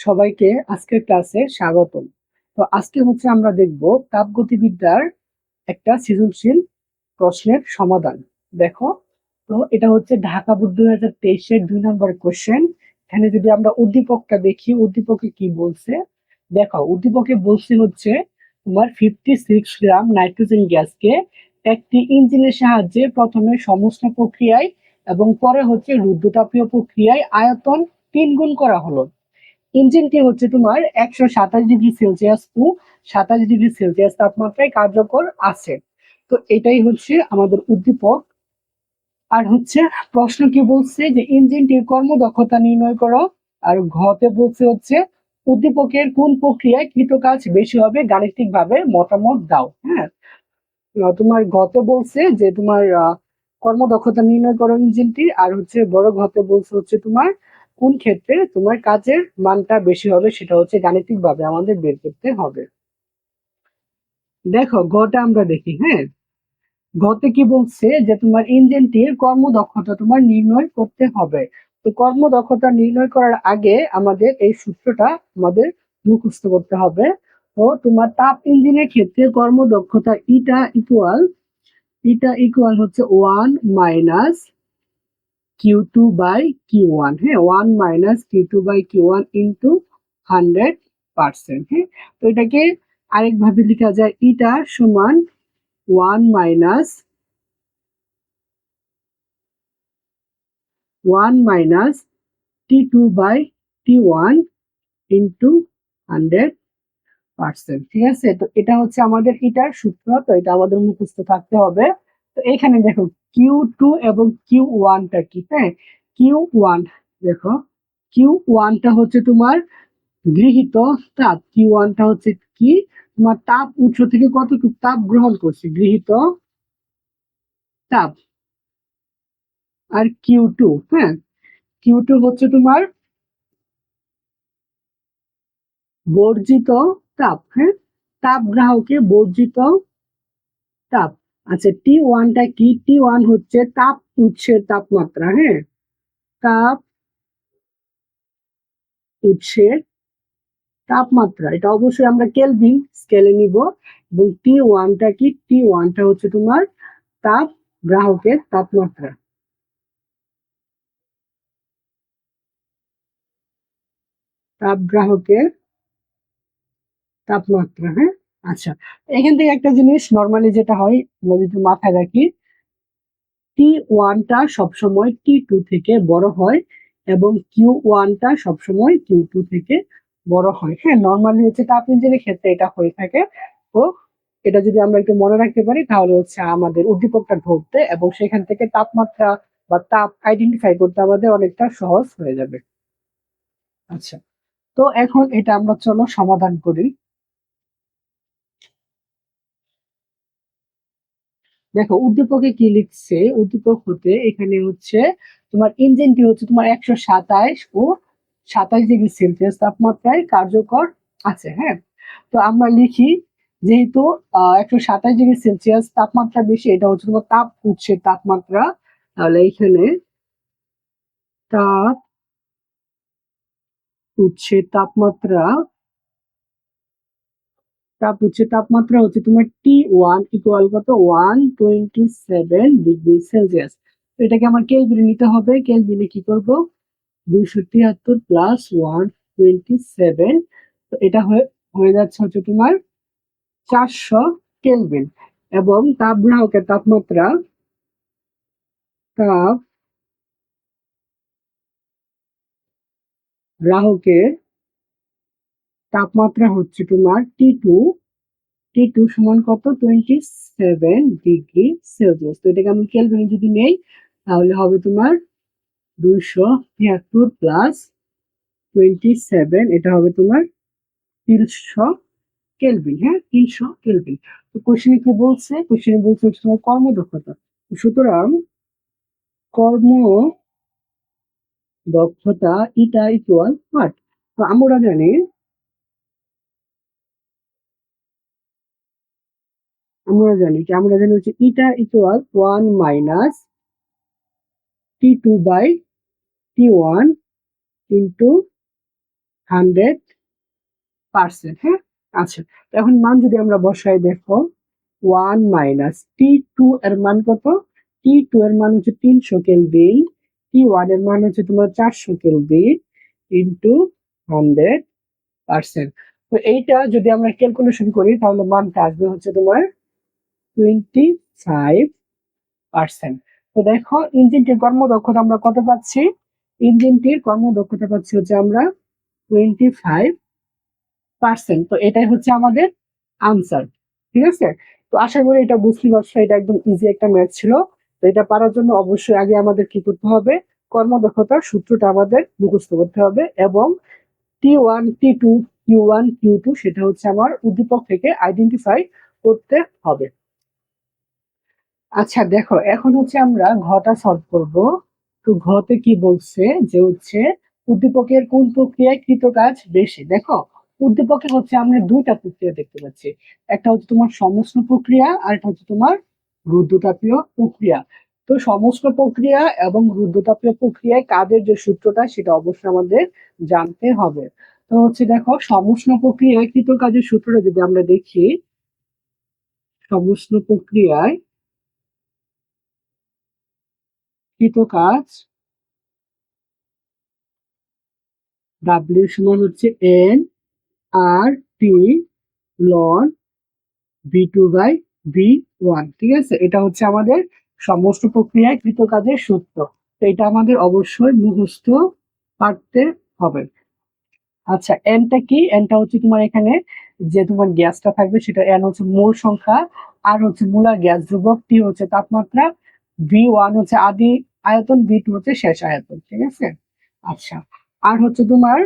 সবাইকে আজকের ক্লাসে স্বাগতম। তো আজকে হচ্ছে আমরা দেখব তাপগতিবিদ্যার একটা সৃজনশীল প্রশ্নের সমাধান। দেখো, তো এটা হচ্ছে ঢাকা বোর্ড 2023-এর 2 নম্বর কোশ্চেন। এখানে যদি আমরা উদ্দীপকটা দেখি, উদ্দীপকে কি বলছে দেখো। উদ্দীপকে বলছে হচ্ছে তোমার 56 গ্রাম নাইট্রোজেন গ্যাসকে একটি ইঞ্জিনের সাহায্যে প্রথমে সমুষ্ণ প্রক্রিয়ায় এবং পরে হচ্ছে রুদ্ধতাপীয় প্রক্রিয়ায় আয়তন 3 গুণ করা হলো। ইঞ্জিনটি হচ্ছে তোমার 127 degree Celsius to 27 degree Celsius তাপমাত্রায় কার্যকর আছে। তো এটাই হচ্ছে আমাদের উদ্দীপক। আর হচ্ছে প্রশ্ন কি বলছে যে ইঞ্জিনটির কর্মদক্ষতা নির্ণয় করো। আর ঘতে বলছে হচ্ছে উদ্দীপকের কোন প্রক্রিয়ায় কৃতকাজ বেশি হবে গাণিতিক ভাবে মতামত দাও। হ্যাঁ, তোমার ঘতে বলছে যে তোমার কর্মদক্ষতা নির্ণয় করো ইঞ্জিনটি, আর হচ্ছে বড় ঘতে বলছে হচ্ছে তোমার কোন ক্ষেত্রে তোমার কাজের মানটা বেশি হবে, সেটা হচ্ছে গাণিতিক ভাবে আমাদের বের করতে হবে। দেখো ঘটা আমরা দেখি। হ্যাঁ, ঘতে কি বলছে যে তোমার ইঞ্জিনটির কর্মদক্ষতা তোমার নির্ণয় করতে হবে। তো কর্মদক্ষতা নির্ণয় করার আগে আমাদের এই সূত্রটা আমাদের মুখস্থ করতে হবে। তো তোমার তাপ ইঞ্জিনের ক্ষেত্রে কর্মদক্ষতা ইটা ইকুয়াল হচ্ছে 1 - Q2/Q1। হ্যাঁ, 1 - Q2/Q1 ইন্টু 100%। হ্যাঁ, তো এটাকে আরেকভাবে লেখা যায় ইটা সমান 1 - T2/T1 ইন্টু 100%। ঠিক আছে, তো এটা হচ্ছে আমাদের ইটার সূত্র। তো এটা আমাদের মুখস্থ থাকতে হবে। তো এখানে দেখো Q2 এবং Q1টা কি। হ্যাঁ, Q1 দেখো, Q1টা হচ্ছে তোমার গৃহীত তাপ। Q1টা হচ্ছে কি তোমার তাপ উৎস থেকে কতটুকু তাপ গ্রহণ করছে, গৃহীত তাপ। আর Q2, হ্যাঁ, Q2 হচ্ছে তোমার বর্জিত তাপ। হ্যাঁ, তাপ গ্রাহকে বর্জিত তাপ। আচ্ছা, T1টা কি? T1 হচ্ছে তাপ উৎসের তাপমাত্রা। হ্যাঁ, তাপ উৎসের তাপমাত্রা, এটা অবশ্যই আমরা কেলভিন স্কেলে নিব। এবং T1টা কি? T1টা হচ্ছে তোমার তাপ গ্রাহকের তাপমাত্রা। তাপ গ্রাহকের তাপমাত্রা। হ্যাঁ, আচ্ছা, এখান থেকে একটা জিনিস নর্মালি যেটা হয় আমরা যদি মাথায় রাখি, T1টা সবসময় T2 থেকে বড় হয় এবং Q1টা সবসময় Q2 থেকে বড় হয়। হ্যাঁ, নর্মালি হচ্ছে তাপ ইঞ্জিনের ক্ষেত্রে এটা হয়ে থাকে। তো এটা যদি আমরা একটু মনে রাখতে পারি তাহলে হচ্ছে আমাদের উদ্দীপকটা ধরতে এবং সেখান থেকে তাপমাত্রা বা তাপ আইডেন্টিফাই করতে আমাদের অনেকটা সহজ হয়ে যাবে। আচ্ছা, তো এখন এটা আমরা চলো সমাধান করি। দেখো উদ্দীপকে কি লিখছে, উদ্দীপক হতে এখানে হচ্ছে তোমার ইঞ্জিনটি হচ্ছে তোমার 127 ও 27 ডিগ্রি সেলসিয়াস তাপমাত্রায় কার্যকর আছে। হ্যাঁ, তো আমরা লিখি যেহেতু 127 ডিগ্রি সেলসিয়াস তাপমাত্রা বেশি, এটা হচ্ছে তোমার তাপ উৎসের তাপমাত্রা। তাহলে এখানে তাপ উৎসের তাপমাত্রা, তাপমাত্রা হচ্ছে তোমার T1 কত? 127 ডিগ্রি সেলসিয়াস। এটাকে আমার কেলভিনে নিতে হবে। কেলভিনে কি করব? 273 প্লাস 127, তো এটা হয়ে যাচ্ছে হচ্ছে তোমার 400 কেলভিন। এবং তাপ গ্রাহকের তাপমাত্রা, তাপ গ্রাহকের তাপমাত্রা হচ্ছে তোমার টি টু সমান কত? 27 ডিগ্রি সেলসিয়াস। তো এটাকে আমি কেলভিনে যদি নেই তাহলে হবে তোমার 273 প্লাস 27, এটা হবে তোমার 300 কেলভিন। হ্যাঁ, 300 কেলভিন। তো কোশ্চেনে কি বলছে? কোশ্চেনে বলছে হচ্ছে তোমার কর্মদক্ষতা। সুতরাং কর্মদক্ষতা ইটা ইকুয়াল হোয়াট? তো আমরা জানি হচ্ছে ইটা ইকুয়াল 1 - T2/T1 ইন্টু 100%। হ্যাঁ, আচ্ছা, এখন মান যদি আমরা বসাই, দেখো 1 মাইনাস T2 এর মান কত? T2 এর মান হচ্ছে 300 কেলভিন, T1 এর মান হচ্ছে তোমার 400 কেলভিন ইন্টু 100%। তো এইটা যদি আমরা ক্যালকুলেশন করি তাহলে মানটা আসবে হচ্ছে তোমার 25%। তো দেখো ইঞ্জিনটির কর্মদক্ষতা আমরা কত পাচ্ছি? ইঞ্জিনটির কর্মদক্ষতা পাচ্ছি হচ্ছে আমরা 25%। তো এটাই হচ্ছে আমাদের আনসার। ঠিক আছে, তো আশা করি এটা বুঝতে পারছো, এটা একদম ইজি একটা ম্যাথ ছিল। তো এটা পারার জন্য অবশ্যই আগে আমাদের কি করতে হবে? কর্মদক্ষতার সূত্রটা আমাদের মুখস্থ করতে হবে, এবং T1 T2 Q1 Q2 সেটা হচ্ছে আমার উদ্দীপক থেকে আইডেন্টিফাই করতে হবে। আচ্ছা দেখো, এখন হচ্ছে আমরা ঘটা সলভ করব। তো ঘতে কি বলছে যে হচ্ছে উদ্দীপকের কোন প্রক্রিয়ায় কৃত কাজ বেশি। দেখো, উদ্দীপকে হচ্ছে আমরা দুইটা প্রক্রিয়া দেখতে পাচ্ছি, একটা হচ্ছে তোমার সমষ্ণ প্রক্রিয়া আর একটা হচ্ছে তোমার রুদ্ধতাপীয় প্রক্রিয়া। তো সমষ্ণ প্রক্রিয়া এবং রুদ্ধতাপীয় প্রক্রিয়ায় কাজের যে সূত্রটা সেটা অবশ্যই আমাদের জানতে হবে। তো হচ্ছে দেখো, সমষ্ণ প্রক্রিয়ায় কৃত কাজের সূত্রটা যদি আমরা দেখি, সমষ্ণ প্রক্রিয়ায় কৃত কাজ ডাব্লিউ সমান হচ্ছে এন আর টি লন V2/V1। ঠিক আছে, এটা হচ্ছে আমাদের সমস্ত প্রক্রিয়ায় কৃত কাজের সূত্র। তো এটা আমাদের অবশ্যই মুখস্থ পারতে হবে। আচ্ছা, এনটা কি? এনটা হচ্ছে তোমার এখানে যে তোমার গ্যাসটা থাকবে সেটা এন হচ্ছে মূল সংখ্যা, আর হচ্ছে মূলার গ্যাস ধ্রুবক, টি হচ্ছে তাপমাত্রা, V1 হচ্ছে আদি আয়তন, V2 হচ্ছে শেষ আয়তন। ঠিক আছে, আচ্ছা, আর হচ্ছে তোমার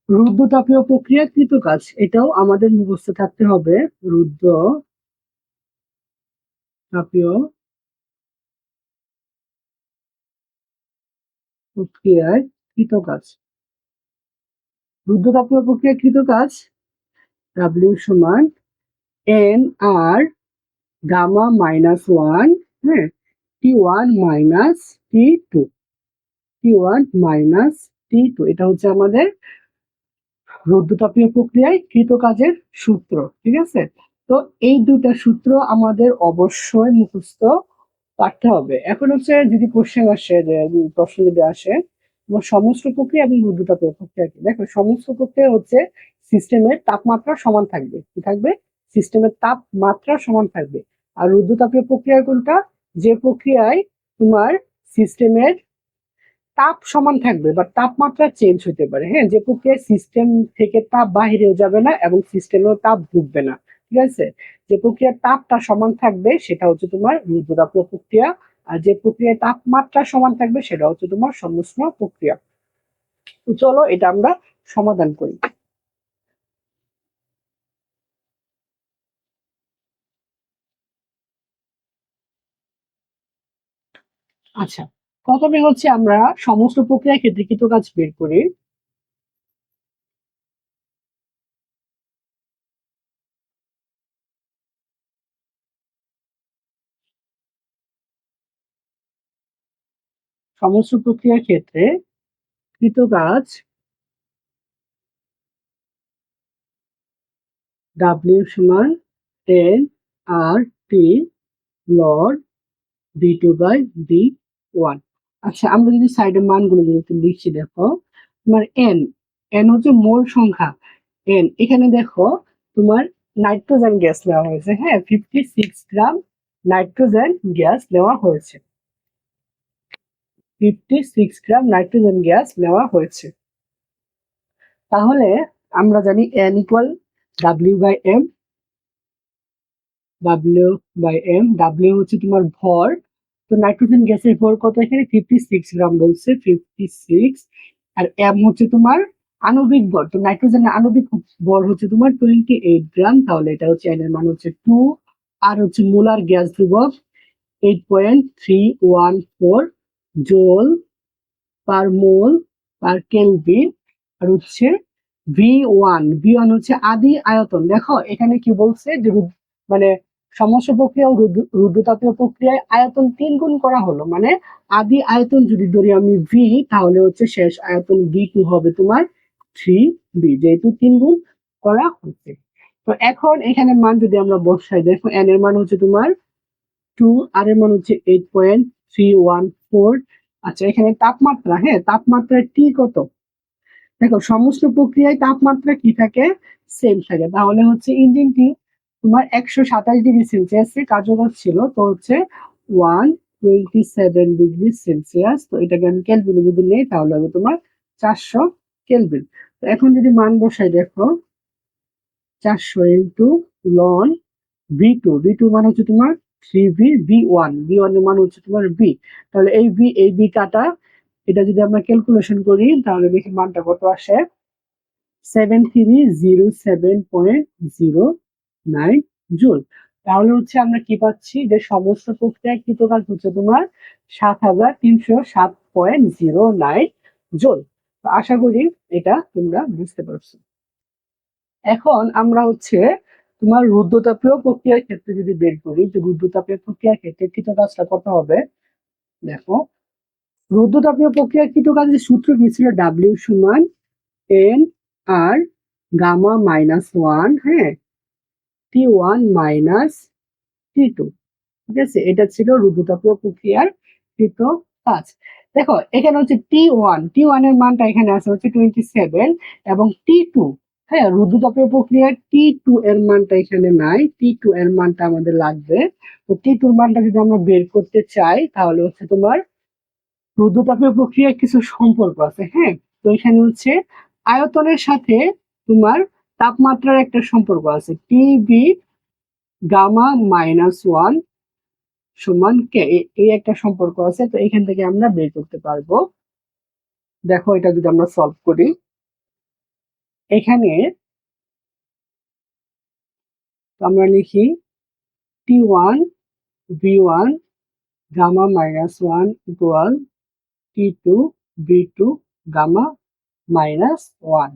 রুদ্ধতাপীয় প্রক্রিয়া কৃত কাজ, এটাও আমাদের মুখস্থ থাকতে হবে। রুদ্ধ তাপীয় প্রক্রিয়ায় কৃত কাজ, রুদ্ধতাপীয় প্রক্রিয়া কৃত কাজ ডাব্লিউ সমান এন আর গামা মাইনাস ওয়ান, হ্যাঁ, T1 minus T2, T1 minus T2, এটা হচ্ছে আমাদের রুদ্ধতাপীয় প্রক্রিয়ায় কৃত কাজের সূত্র। ঠিক আছে, তো এই দুটা সূত্র আমাদের অবশ্যই মুখস্থ পারতে হবে। এখন হচ্ছে যদি কোশ্চেন আসে, যে প্রশ্ন যদি আসে সমস্ত প্রক্রিয়া এবং রুদ্ধতাপীয় প্রক্রিয়া কি, দেখো সমস্ত প্রক্রিয়া হচ্ছে সিস্টেমের তাপমাত্রা সমান থাকবে। কি থাকবে? সিস্টেমের তাপমাত্রা সমান থাকবে। আর রুদ্ধতাপীয় প্রক্রিয়া কোনটা? যে প্রক্রিয়ায় তোমার সিস্টেমের তাপ সমান থাকবে বা তাপমাত্রা চেঞ্জ হতে পারে। হ্যাঁ, যে প্রক্রিয়ায় সিস্টেম থেকে তাপ বাহিরেও যাবে না এবং সিস্টেমেও তাপ ঢুকবে না। ঠিক আছে, যে প্রক্রিয়ার তাপটা সমান থাকবে সেটা হচ্ছে তোমার রুদ্ধতাপীয় প্রক্রিয়া, আর যে প্রক্রিয়ায় তাপমাত্রা সমান থাকবে সেটা হচ্ছে তোমার সমষ্ণ প্রক্রিয়া। তো চলো এটা আমরা সমাধান করি। আচ্ছা, প্রথমে হচ্ছে আমরা সমস্ত প্রক্রিয়ার ক্ষেত্রে কৃত কাজ বের করি। সমস্ত প্রক্রিয়ার ক্ষেত্রে কৃত কাজ ডাব্লিউ সমান এন আর টি লন V2/V1। আচ্ছা, আমরা যদি সাইডের মানগুলো যদি একটু লিখছি, দেখো তোমার এন, এন হচ্ছে মোল সংখ্যা। এন এখানে দেখো তোমার নাইট্রোজেন গ্যাস নেওয়া হয়েছে। হ্যাঁ, 56 গ্রাম নাইট্রোজেন গ্যাস নেওয়া হয়েছে। 56 গ্রাম নাইট্রোজেন গ্যাস নেওয়া হয়েছে। তাহলে আমরা জানি এন ইকুয়াল ডাব্লিউ/এম। ডাব্লিউ হচ্ছে তোমার ভর। তো নাইট্রোজেন গ্যাসের ভর কত? এখানে 56 গ্রাম বলছে, 56। আর এম হচ্ছে তোমার আণবিক ভর। তো নাইট্রোজেনের আণবিক ভর হচ্ছে তোমার 28 গ্রাম, তাহলে এটা হচ্ছে এন এর মান হচ্ছে 2। আর হচ্ছে মোলার গ্যাস ধ্রুবক 8.314 জোল পার মোল পার কেলভিন। আর হচ্ছে ভি ওয়ান হচ্ছে আদি আয়তন। দেখো এখানে কি বলছে যে মানে সমস্ত প্রক্রিয়া ও রুদ্ধতাপীয় প্রক্রিয়ায় আয়তন 3 গুণ করা হলো, মানে আদি আয়তন যদি ধরি আমি ভি, তাহলে হচ্ছে শেষ আয়তন V2 হবে তোমার 3b, যেহেতু 3 গুণ করা হচ্ছে। তো এখন এখানে মান যদি আমরা বসাই, দেখো n এর মান হচ্ছে তোমার 2, আর এর মান হচ্ছে 8.314। আচ্ছা, এখানে তাপমাত্রা, হ্যাঁ তাপমাত্রা টি কত? দেখো সমস্ত প্রক্রিয়ায় তাপমাত্রা কি থাকে? সেম থাকে। তাহলে হচ্ছে ইঞ্জিনটি তোমার 127 ডিগ্রি সেলসিয়াসে কার্যকর ছিল, তো হচ্ছে 127 ডিগ্রি সেলসিয়াস। তো এটাকে আমি কেলভিনে যদি নেই তাহলে হবে তোমার 400 কেলভিন। তো এখন যদি মান বসাই, দেখো 400 ইন্টু লন V2 মানে হচ্ছে তোমার 3v, V1 এর মান হচ্ছে তোমার b। তাহলে এই b কাটা, এটা যদি আমরা ক্যালকুলেশন করি তাহলে দেখি মানটা কত আসে। 7307.09 জুল। তাহলে হচ্ছে আমরা কি পাচ্ছি, যে সমস্ত প্রক্রিয়ায় কৃতকাজ হচ্ছে তোমার 7307.09 জুল। তো আশা করি এটা তোমরা বুঝতে পারছো। এখন আমরা হচ্ছে তোমার রুদ্ধতাপীয় প্রক্রিয়ার ক্ষেত্রে যদি বের করি, যে রুদ্ধতাপীয় প্রক্রিয়ার ক্ষেত্রে কৃতকাজটা কত হবে। দেখো রুদ্ধতাপীয় প্রক্রিয়ার কৃতকাজের সূত্র কি ছিল? ডাব্লিউ সমান এন আর গামা মাইনাস ওয়ান, হ্যাঁ T1 মাইনাস T2। ঠিক আছে, এটা ছিল রুদ্ধতাপীয় প্রক্রিয়ার কৃতকাজ। দেখো এখানে হচ্ছে টি ওয়ান এর মানটা এখানে আছে হচ্ছে 27, এবং T2, হ্যাঁ রুদ্ধতাপীয় প্রক্রিয়ার T2 এর মানটা এখানে নাই, T2 এর মানটা আমাদের লাগবে। তো T2 এর মানটা যদি আমরা বের করতে চাই তাহলে হচ্ছে তোমার রুদ্ধতাপীয় প্রক্রিয়ার কিছু সম্পর্ক আছে, হ্যাঁ। তো এখানে হচ্ছে আয়তনের সাথে তোমার তাপমাত্রার একটা সম্পর্ক আছে, টিবি গামা মাইনাস ওয়ান সমান কে, এই একটা সম্পর্ক আছে। তো এখান থেকে আমরা বের করতে পারবো। দেখো এটা যদি আমরা সলভ করি, এখানে আমরা লিখি T1 V1 gamma minus one equal T2 V2 gamma minus one.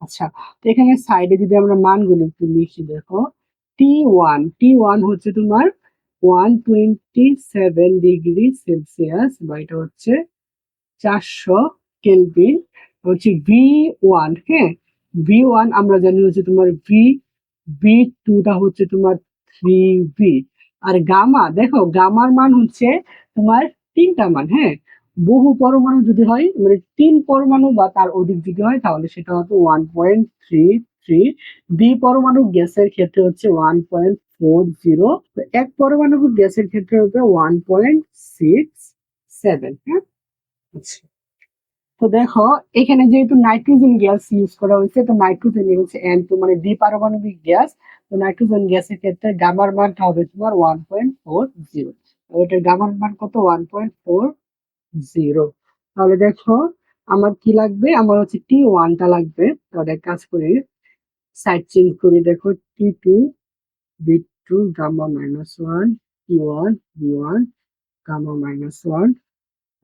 আচ্ছা, তো এখানে সাইডে যদি আমরা মানগুলো একটু লিখি, দেখো টি ওয়ান হচ্ছে তোমার 127 ডিগ্রি সেলসিয়াস, বা এটা হচ্ছে 400 কেলভিন। হচ্ছে V1, হ্যাঁ V1 আমরা জানি হচ্ছে তোমার V2টা হচ্ছে তোমার 3v। আর গামা, দেখো গামার মান হচ্ছে তোমার তিনটা মান, হ্যাঁ বহু পরমাণু যদি হয়, মানে 3 পরমাণু বা তার অধিক যদি হয় তাহলে সেটা হচ্ছে 1.33। দ্বিপরমাণু গ্যাসের ক্ষেত্রে হচ্ছে 1.40, এক পরমাণু গ্যাসের ক্ষেত্রে হচ্ছে 1.67। হ্যাঁ আচ্ছা, তো দেখো এখানে যেহেতু নাইট্রোজেন গ্যাস ইউজ করা হয়েছে, তো নাইট্রোজেন হচ্ছে N2 মানে দ্বিপারমাণবিক গ্যাস। তো নাইট্রোজেন গ্যাসের ক্ষেত্রে গামার মানটা হবে তোমার 1.40। এটার গামার মান কত? 1.40। তাহলে দেখো আমার কি লাগবে, আমার হচ্ছে T1টা লাগবে। তাহলে এক কাজ করি, সাইড চেঞ্জ করি, দেখো T2 V2 gamma minus one, T1 V1 gamma minus one.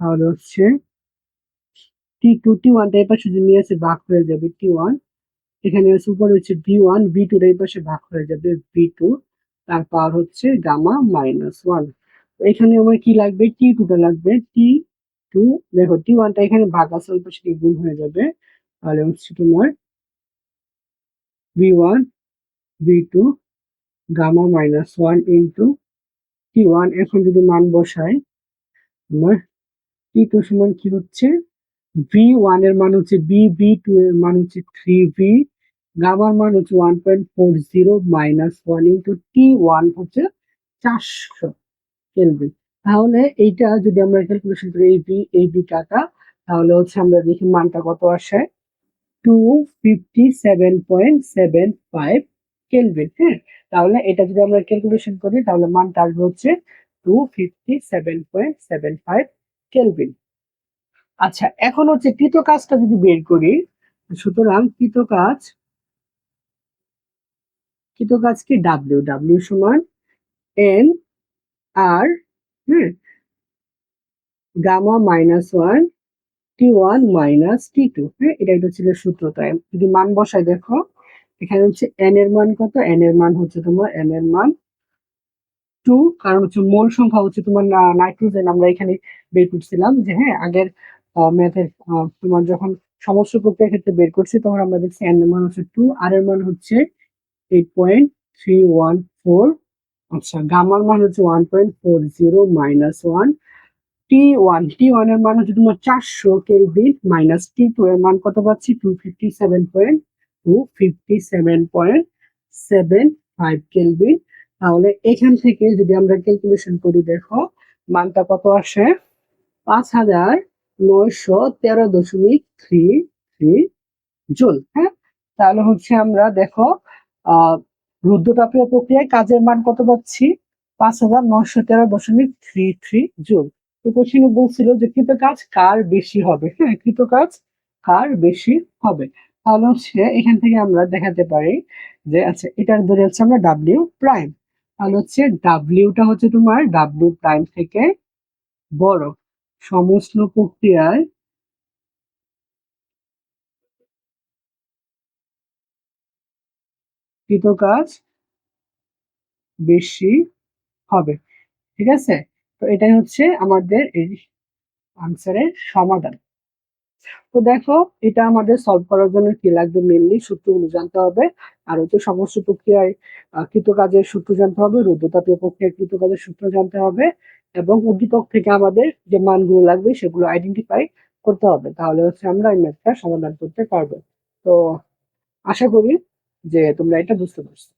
তাহলে হচ্ছে T1টা এই পাশে নিয়ে এসে ভাগ হয়ে যাবে T1, এখানে হচ্ছে উপরে হচ্ছে V1, V2 এই পাশে ভাগ হয়ে যাবে V2, তার পাওয়ার হচ্ছে গামা মাইনাস ওয়ান। এখানে আমার কি লাগবে? T2টা লাগবে। T2, দেখো T1টা এখানে ভাগ আছে, ওই পাশে গুণ হয়ে যাবে। তাহলে হচ্ছে তোমার V1 V2 gamma minus one into T1। এখন যদি মান বসাই, আমার T2 সমান কি হচ্ছে? V1 এর মান হচ্ছে V2 এর মান হচ্ছে 3v, গামার মান হচ্ছে 1.40 মাইনাস ওয়ান ইন্টু T1 হচ্ছে 400 কেলভিন। তাহলে এইটা যদি আমরা ক্যালকুলেশন করি, এই বি কাটা, তাহলে হচ্ছে আমরা দেখি মানটা কত আসে, 257.75 কেলভিন। হ্যাঁ, তাহলে এটা যদি আমরা ক্যালকুলেশন করি তাহলে মানটা আসবে হচ্ছে 257.75 কেলভিন। আচ্ছা, এখন হচ্ছে কৃত কাজটা যদি বের করি, সুতরাং কৃত কাজ কি? ডাব্লিউ সমান এন আর, হ্যাঁ gamma minus one T1 minus T2। হ্যাঁ এটা ছিল সূত্র। তাই যদি মান বসাই, দেখো এখানে হচ্ছে এন এর মান কত? এন এর মান হচ্ছে তোমার টু, কারণ হচ্ছে মোল সংখ্যা হচ্ছে তোমার নাইট্রোজেন আমরা এখানে বের করছিলাম, যে হ্যাঁ আগের ম্যাথের তোমার যখন সমস্ত প্রক্রিয়ার ক্ষেত্রে বের করছি, তখন আমরা দেখছি n এর মান হচ্ছে 2, r এর মান হচ্ছে 8.314, আচ্ছা গামার মান হচ্ছে 1.40 মাইনাস 1, টি ওয়ান এর মান হচ্ছে তোমার 400 কেলভিন, মাইনাস টি2 এর মান কত পাচ্ছি 257.75 কেলভিন। তাহলে এখান থেকে যদি আমরা ক্যালকুলেশন করি, দেখো মানটা কত আসে 5913.33 জুল। হ্যাঁ, তাহলে হচ্ছে আমরা দেখো রুদ্রতাপীয় প্রক্রিয়ায় কাজের মান কত পাচ্ছি 5913.33 জুল। তো কোশ্চেনে বলছিল যে কৃত কাজ কার বেশি হবে। হ্যাঁ, কৃত কাজ কার বেশি হবে। তাহলে হচ্ছে এখান থেকে আমরা দেখাতে পারি যে আচ্ছা এটার ধরে হচ্ছে আমরা ডাব্লিউ প্রাইম, তাহলে হচ্ছে ডাব্লিউটা হচ্ছে তোমার ডাব্লিউ প্রাইম থেকে বড়। সমস্ত প্রক্রিয়ায় কৃত কাজ বেশি হবে। ঠিক আছে, তো এটাই হচ্ছে আমাদের এই আনসারের সমাধান। তো দেখো এটা আমাদের সলভ করার জন্য কি লাগবে, মেনলি সূত্রগুলো জানতে হবে, আর হচ্ছে সমস্ত প্রক্রিয়ায় কৃত কাজের সূত্র জানতে হবে, রুদ্রতাপীয় প্রক্রিয়ায় কৃত কাজের সূত্র জানতে হবে, এবং উদ্দীপক থেকে আমাদের যে মানগুলো লাগবে সেগুলো আইডেন্টিফাই করতে হবে। তাহলে হচ্ছে আমরা এই ম্যাথটা সমাধান করতে পারবো। তো আশা করি যে তোমরা এটা বুঝতে পারছো।